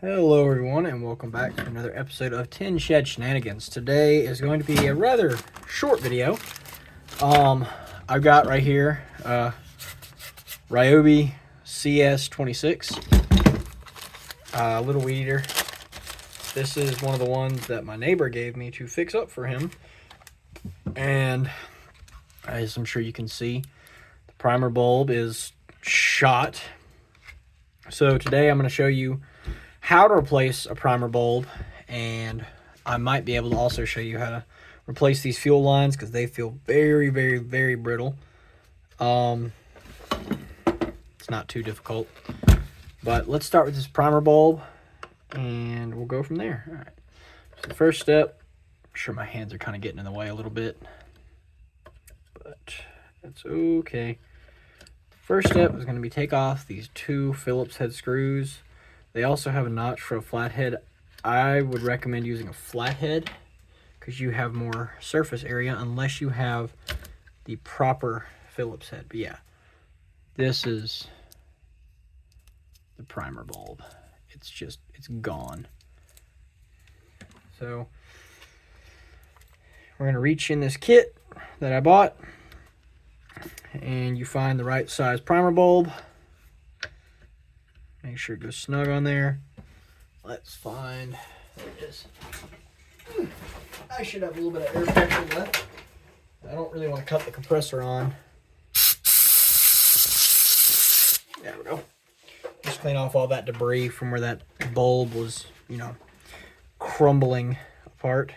Hello everyone and welcome back to another episode of Tin Shed Shenanigans. Today is going to be a rather short video. I've got right here Ryobi CS26 little weed eater. This is one of the ones that my neighbor gave me to fix up for him, and as I'm sure you can see, the primer bulb is shot. So today I'm going to show you how to replace a primer bulb, and I might be able to also show you how to replace these fuel lines because they feel very, very, very brittle. It's not too difficult, but let's start with this primer bulb and we'll go from there. All right, so the first step, I'm sure my hands are kind of getting in the way a little bit, but that's okay. First step is going to be take off these two Phillips head screws. They also have a notch for a flathead. I would recommend using a flathead because you have more surface area unless you have the proper Phillips head. But yeah, this is the primer bulb. It's gone. So we're going to reach in this kit that I bought, and you find the right size primer bulb. Make sure it goes snug on there. Let's find, there it is. I should have a little bit of air pressure left. I don't really want to cut the compressor on. There we go. Just clean off all that debris from where that bulb was, crumbling apart.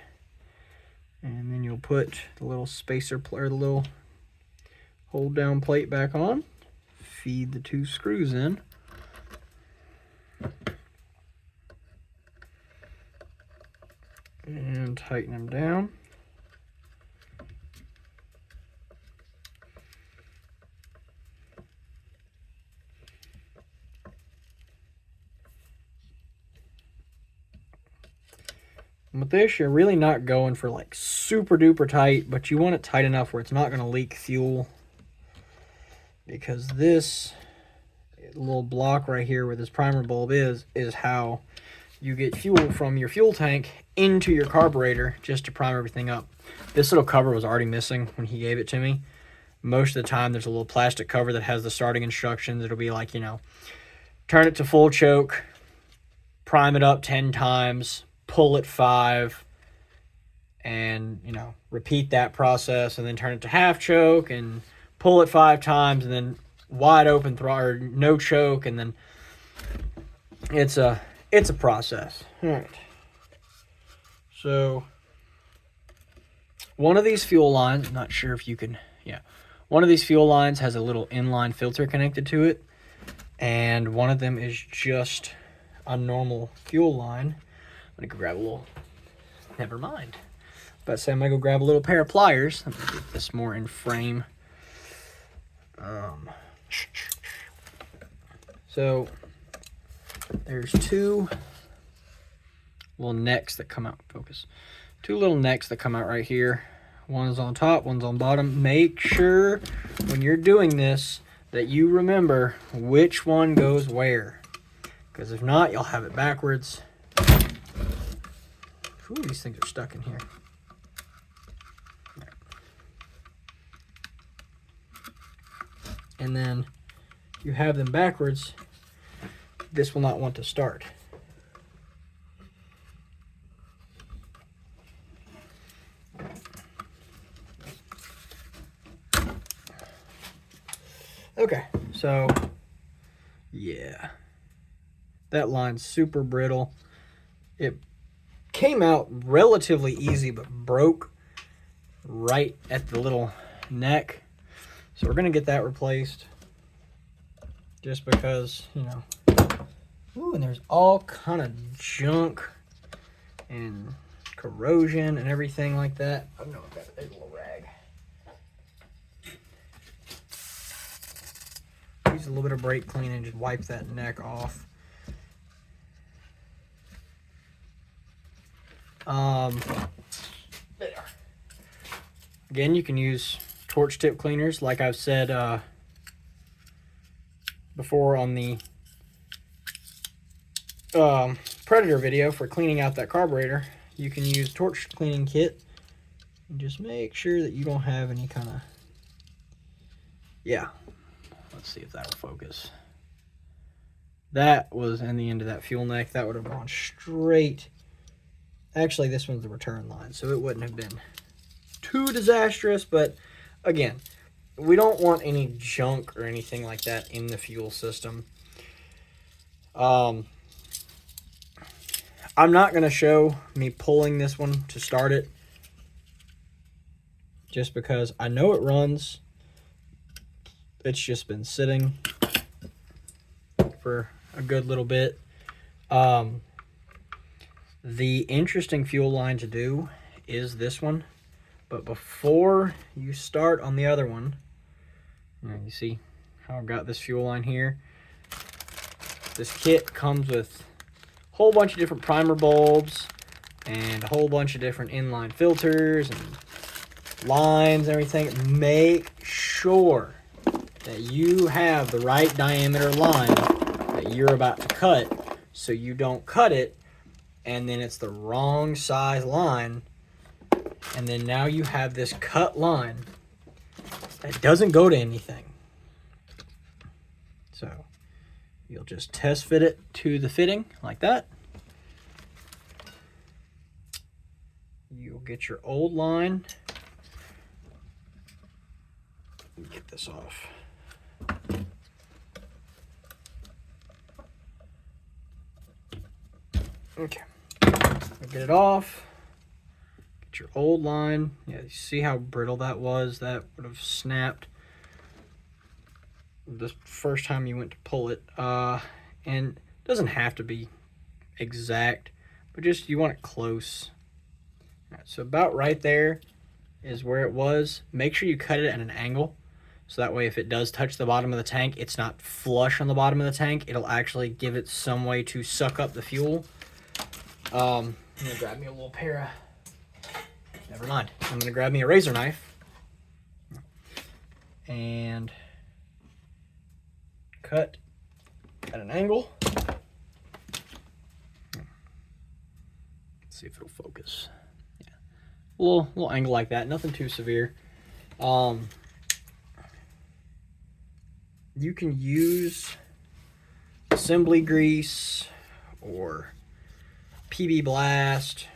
And then you'll put the little spacer, or the little hold down plate back on. Feed the two screws in. And tighten them down. And with this, you're really not going for like super duper tight, but you want it tight enough where it's not going to leak fuel, because this little block right here where this primer bulb is how you get fuel from your fuel tank into your carburetor just to prime everything up. This little cover was already missing when he gave it to me. Most of the time there's a little plastic cover that has the starting instructions. It'll be like, turn it to full choke, prime it up 10 times, pull it 5, and, repeat that process, and then turn it to half choke and pull it 5 times, and then wide open throttle, or no choke, and then it's a process. All right. So one of these fuel lines, I'm not sure if you can, one of these fuel lines has a little inline filter connected to it, and one of them is just a normal fuel line. I'm gonna go grab a little, never mind. But say I'm gonna go grab a little pair of pliers. Let me get this more in frame. So there's two little necks that come out. Focus. Two little necks that come out right here. One is on top, one's on bottom. Make sure when you're doing this that you remember which one goes where, because if not, you'll have it backwards. Ooh, these things are stuck in here. And then you have them backwards, this will not want to start. Okay, so yeah, that line's super brittle. It came out relatively easy, but broke right at the little neck. So we're gonna get that replaced, just because, ooh, and there's all kind of junk and corrosion and everything like that. Oh no, I've got a little rag. Use a little bit of brake clean and just wipe that neck off. There. Again, you can use torch tip cleaners, like I've said before on the Predator video for cleaning out that carburetor, you can use torch cleaning kit and just make sure that you don't have any kind of, yeah, let's see if that will focus. That was in the end of that fuel neck. That would have gone straight. Actually, this one's the return line, so it wouldn't have been too disastrous, but again, we don't want any junk or anything like that in the fuel system. I'm not going to show me pulling this one to start it, just because I know it runs. It's just been sitting for a good little bit. The interesting fuel line to do is this one, but before you start on the other one, you see how I've got this fuel line here. This kit comes with a whole bunch of different primer bulbs and a whole bunch of different inline filters and lines and everything. Make sure that you have the right diameter line that you're about to cut, so you don't cut it and then it's the wrong size line, and then now you have this cut line that doesn't go to anything. So you'll just test fit it to the fitting like that. You'll get your old line. Get this off. Okay, get it off. Get your old line. Yeah, you see how brittle that was? That would have snapped the first time you went to pull it. And it doesn't have to be exact, but just you want it close. All right, so about right there is where it was. Make sure you cut it at an angle, so that way if it does touch the bottom of the tank, it's not flush on the bottom of the tank. It'll actually give it some way to suck up the fuel. I'm gonna grab me a little pair of, never mind. I'm gonna grab me a razor knife and cut at an angle. Let's see if it'll focus. Yeah, a little angle like that, nothing too severe. You can use assembly grease or PB Blast.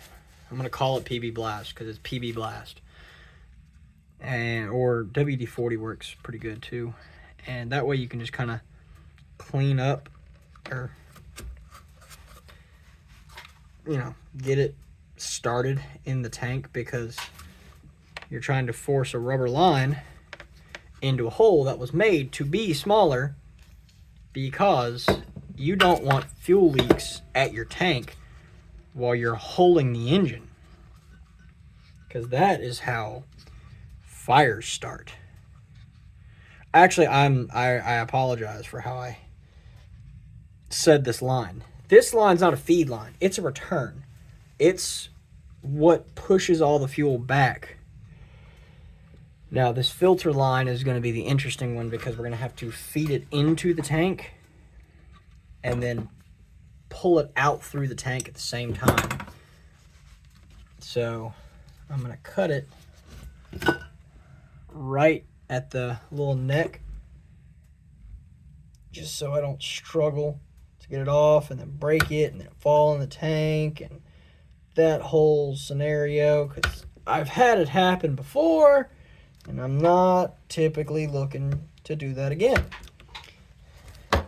I'm gonna call it PB Blast because it's PB Blast, and or WD-40 works pretty good too. And that way you can just kind of clean up, or get it started in the tank, because you're trying to force a rubber line into a hole that was made to be smaller, because you don't want fuel leaks at your tank while you're holding the engine, because that is how fires start. Actually, I apologize for how I said this line. This line's not a feed line, it's a return. It's what pushes all the fuel back. Now this filter line is going to be the interesting one, because we're going to have to feed it into the tank and then pull it out through the tank at the same time. So I'm going to cut it right at the little neck, just so I don't struggle to get it off and then break it and then fall in the tank and that whole scenario, because I've had it happen before and I'm not typically looking to do that again.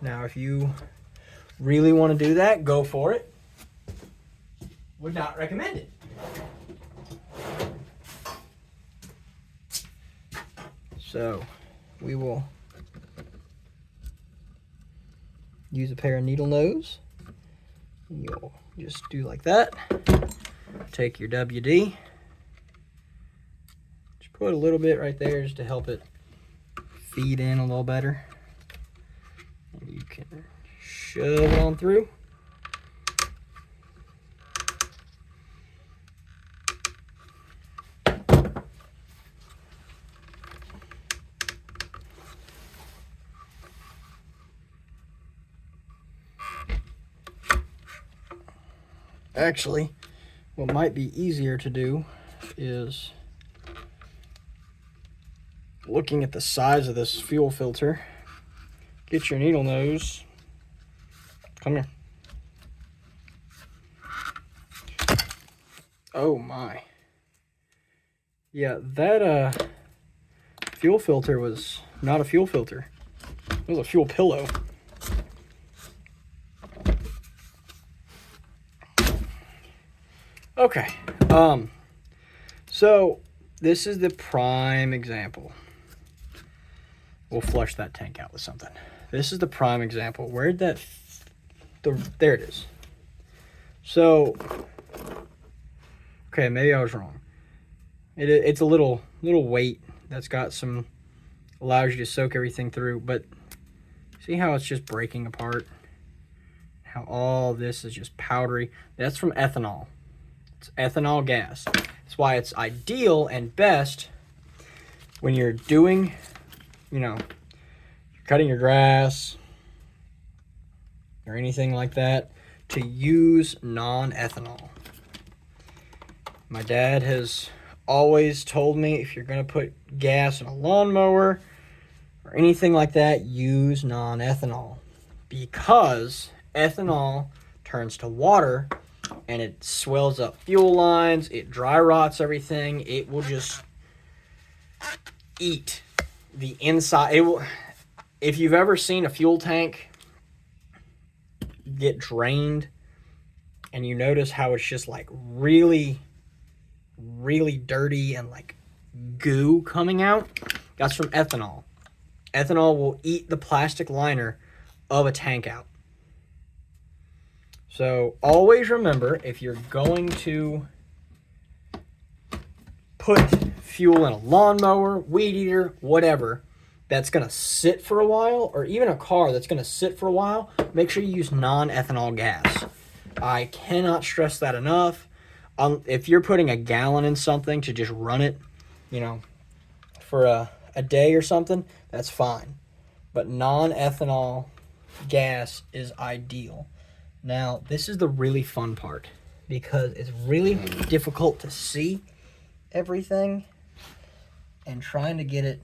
Now if you really want to do that, go for it. Would not recommend it. So we will use a pair of needle nose. You'll just do like that. Take your WD. Just put a little bit right there just to help it feed in a little better. And you can shove it on through. Actually, what might be easier to do is looking at the size of this fuel filter. Get your needle nose. Come here. Oh my. Yeah, that fuel filter was not a fuel filter. It was a fuel pillow. Okay. So this is the prime example. We'll flush that tank out with something. This is the prime example. Where'd that... there it is. So... okay, maybe I was wrong. It's a little weight that's got some... allows you to soak everything through. But see how it's just breaking apart? How all this is just powdery? That's from ethanol. It's ethanol gas. That's why it's ideal and best when you're doing... you know, you're cutting your grass or anything like that, to use non-ethanol. My dad has always told me, if you're going to put gas in a lawnmower or anything like that, use non-ethanol, because ethanol turns to water and it swells up fuel lines, it dry rots everything, it will just eat the inside. It will. If you've ever seen a fuel tank get drained and you notice how it's just like really dirty and like goo coming out, that's from ethanol. Ethanol will eat the plastic liner of a tank out. So always remember, if you're going to put fuel in a lawnmower, weed eater, whatever, that's going to sit for a while, or even a car that's going to sit for a while, make sure you use non-ethanol gas. I cannot stress that enough. If you're putting a gallon in something to just run it, you know, for a day or something, that's fine. But non-ethanol gas is ideal. Now, this is the really fun part, because it's really difficult to see everything, and trying to get it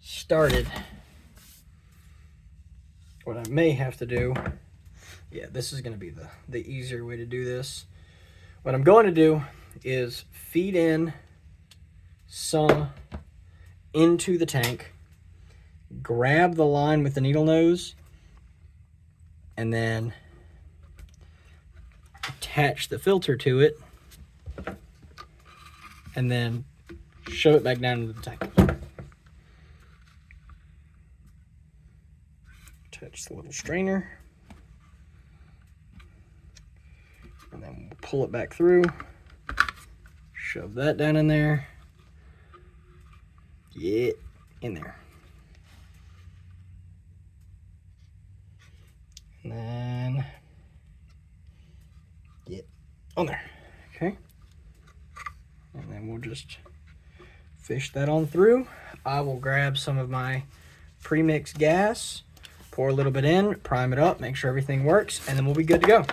started. What I may have to do, yeah, this is going to be the easier way to do this. What I'm going to do is feed in some into the tank, grab the line with the needle nose, and then attach the filter to it, and then shove it back down into the tank. Touch the little strainer, and then we'll pull it back through, shove that down in there, get in there, and then get on there. Okay, and then we'll just fish that on through. I will grab some of my pre-mixed gas, pour a little bit in, prime it up, make sure everything works, and then we'll be good to go.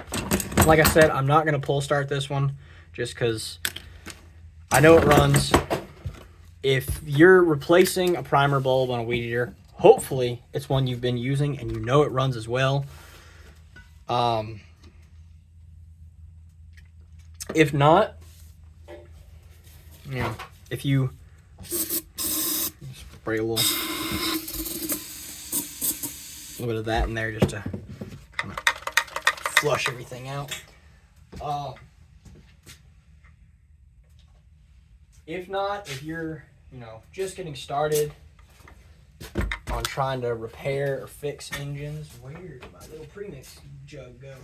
Like I said, I'm not going to pull start this one just because I know it runs. If you're replacing a primer bulb on a weed eater, hopefully it's one you've been using and you know it runs as well. If not, you know, if you spray a little bit of that in there just to kind of flush everything out. If not, if you're, you know, just getting started on trying to repair or fix engines, where did my little premix jug go?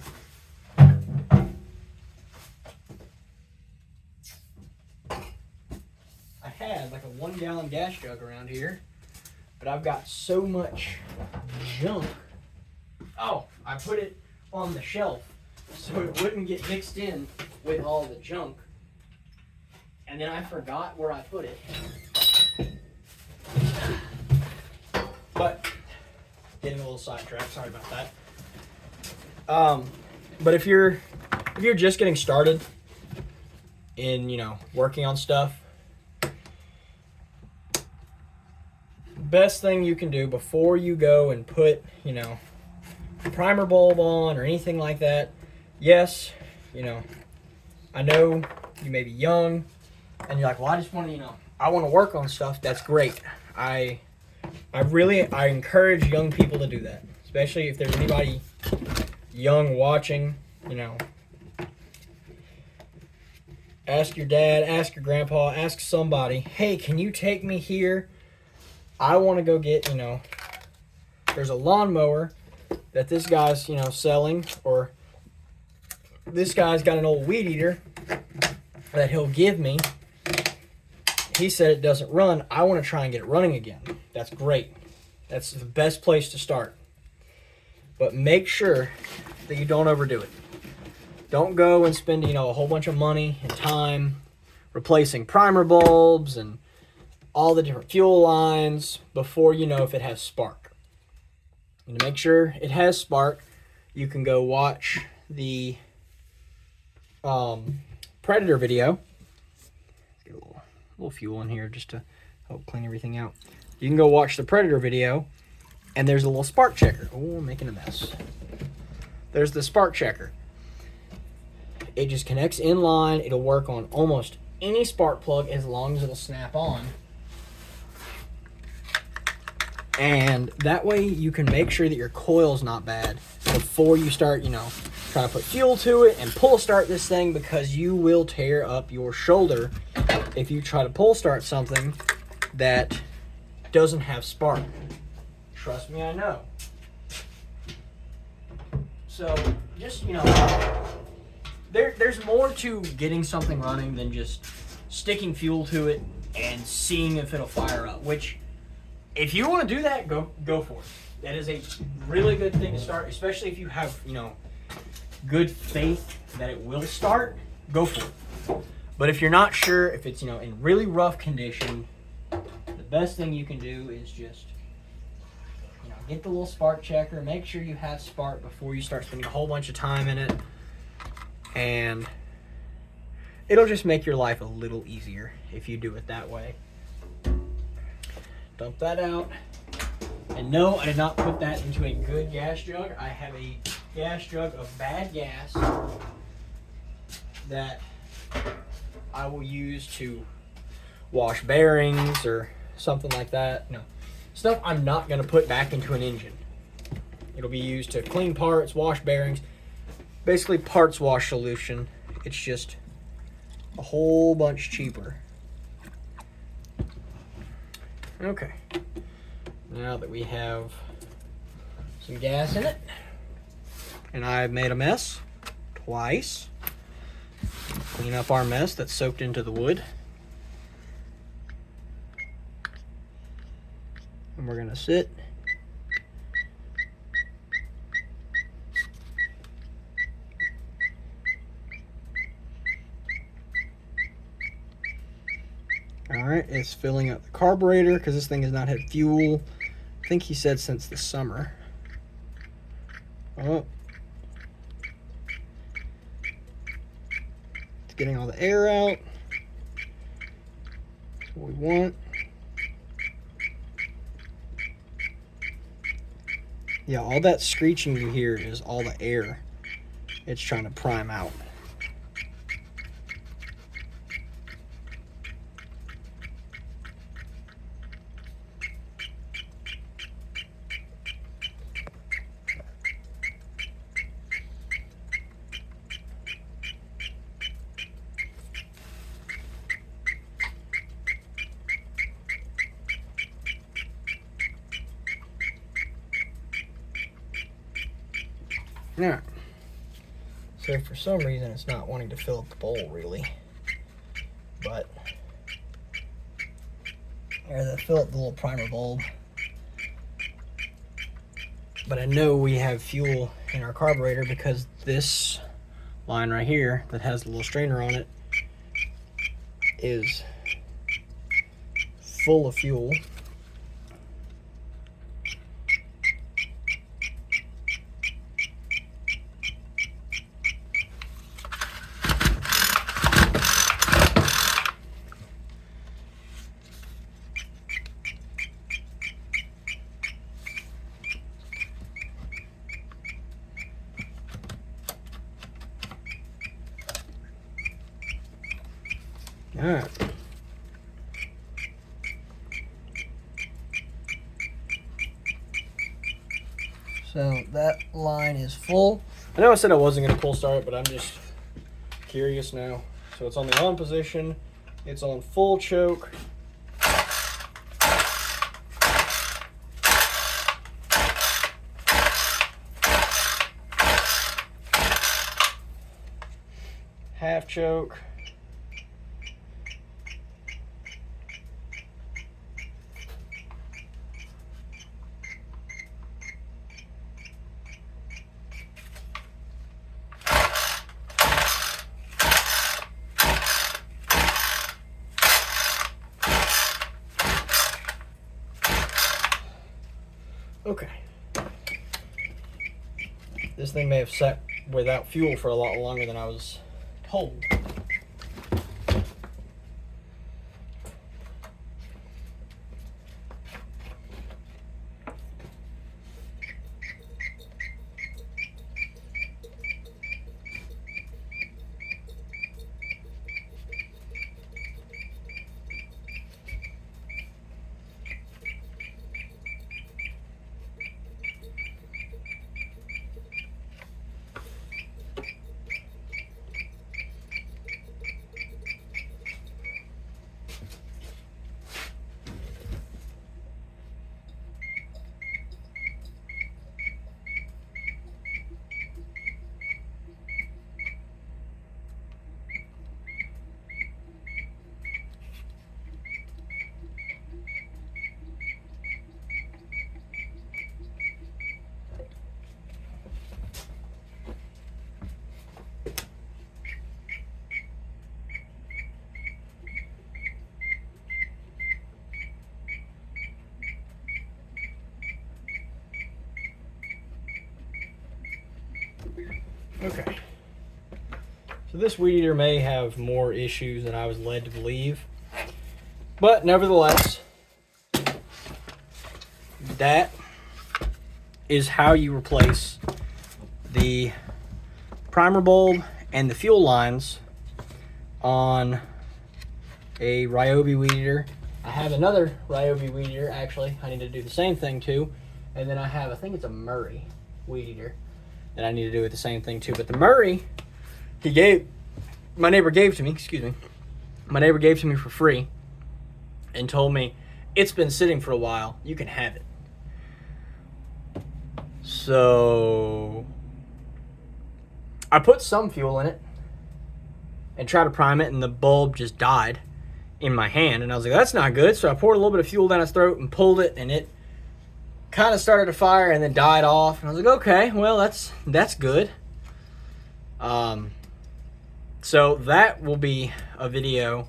I had like a 1 gallon gas jug around here, but I've got so much junk. Oh, I put it on the shelf so it wouldn't get mixed in with all the junk. And then I forgot where I put it. But getting a little sidetracked, sorry about that. But if you're if you're just getting started in, you know, working on stuff, best thing you can do before you go and put, you know, primer bulb on or anything like that. Yes, you know, I know you may be young and you're like, well, I just want to, you know, I want to work on stuff. That's great. I encourage young people to do that, especially if there's anybody young watching, you know. Ask your dad, ask your grandpa, ask somebody, hey, can you take me here? I want to go get, you know, there's a lawnmower that this guy's, you know, selling, or this guy's got an old weed eater that he'll give me. He said it doesn't run. I want to try and get it running again. That's great. That's the best place to start. But make sure that you don't overdo it. Don't go and spend, you know, a whole bunch of money and time replacing primer bulbs and all the different fuel lines before you know if it has spark. And to make sure it has spark, you can go watch the Predator video. Let's get a little fuel in here just to help clean everything out. You can go watch the Predator video, and there's a little spark checker. Oh, I'm making a mess. There's the spark checker. It just connects in line. It'll work on almost any spark plug as long as it'll snap on. And that way you can make sure that your coil's not bad before you start, you know, trying to put fuel to it and pull start this thing, because you will tear up your shoulder if you try to pull start something that doesn't have spark. Trust me, I know. So just, you know, there's more to getting something running than just sticking fuel to it and seeing if it'll fire up, which, if you want to do that, go for it. That is a really good thing to start, especially if you have, you know, good faith that it will start, go for it. But if you're not sure, if it's, you know, in really rough condition, the best thing you can do is just, you know, get the little spark checker, make sure you have spark before you start spending a whole bunch of time in it, and it'll just make your life a little easier if you do it that way. Dump that out. And no, I did not put that into a good gas jug. I have a gas jug of bad gas that I will use to wash bearings or something like that. No, stuff I'm not going to put back into an engine. It'll be used to clean parts, wash bearings, basically parts wash solution. It's just a whole bunch cheaper. Okay, now that we have some gas in it, and I've made a mess twice, clean up our mess that's soaked into the wood. And we're gonna sit. Alright, it's filling up the carburetor because this thing has not had fuel, I think he said, since the summer. Oh. It's getting all the air out. That's what we want. Yeah, all that screeching you hear is all the air it's trying to prime out. Alright, so for some reason it's not wanting to fill up the bowl really, but or fill up the little primer bulb. But I know we have fuel in our carburetor because this line right here that has the little strainer on it is full of fuel. Alright. So that line is full. I know I said I wasn't going to pull start it, but I'm just curious now. So it's on the on position. It's on full choke. Half choke. Okay. This thing may have sat without fuel for a lot longer than I was told. Okay. So this weed eater may have more issues than I was led to believe. But nevertheless, that is how you replace the primer bulb and the fuel lines on a Ryobi weed eater. I have another Ryobi weed eater, actually. I need to do the same thing too. And then I have, I think it's a Murray weed eater that I need to do with the same thing too. But the Murray, my neighbor gave to me, excuse me. My neighbor gave to me for free and told me, it's been sitting for a while, you can have it. So I put some fuel in it and tried to prime it, and the bulb just died in my hand. And I was like, that's not good. So I poured a little bit of fuel down its throat and pulled it, and it kind of started to fire and then died off. And I was like, okay, well, that's good. So that will be a video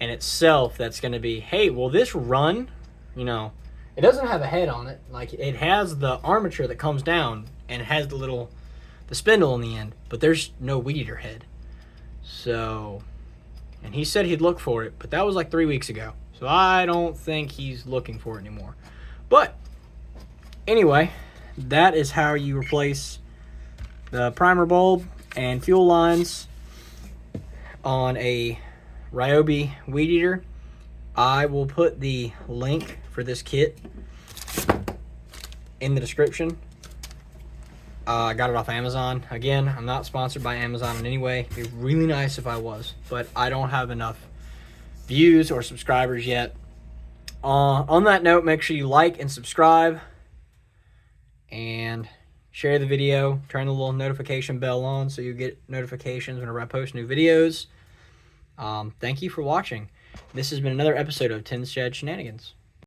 in itself that's going to be, hey, will this run? You know, it doesn't have a head on it. Like, it has the armature that comes down and it has the spindle in the end, but there's no weed eater head. So, and he said he'd look for it, but that was like 3 weeks ago. So I don't think he's looking for it anymore. But anyway, that is how you replace the primer bulb and fuel lines on a Ryobi weed eater. I will put the link for this kit in the description. I got it off Amazon. Again, I'm not sponsored by Amazon in any way. It'd be really nice if I was, but I don't have enough views or subscribers yet. On that note, make sure you like and subscribe and share the video. Turn the little notification bell on so you get notifications whenever I post new videos. Thank you for watching. This has been another episode of Tin Shed Shenanigans.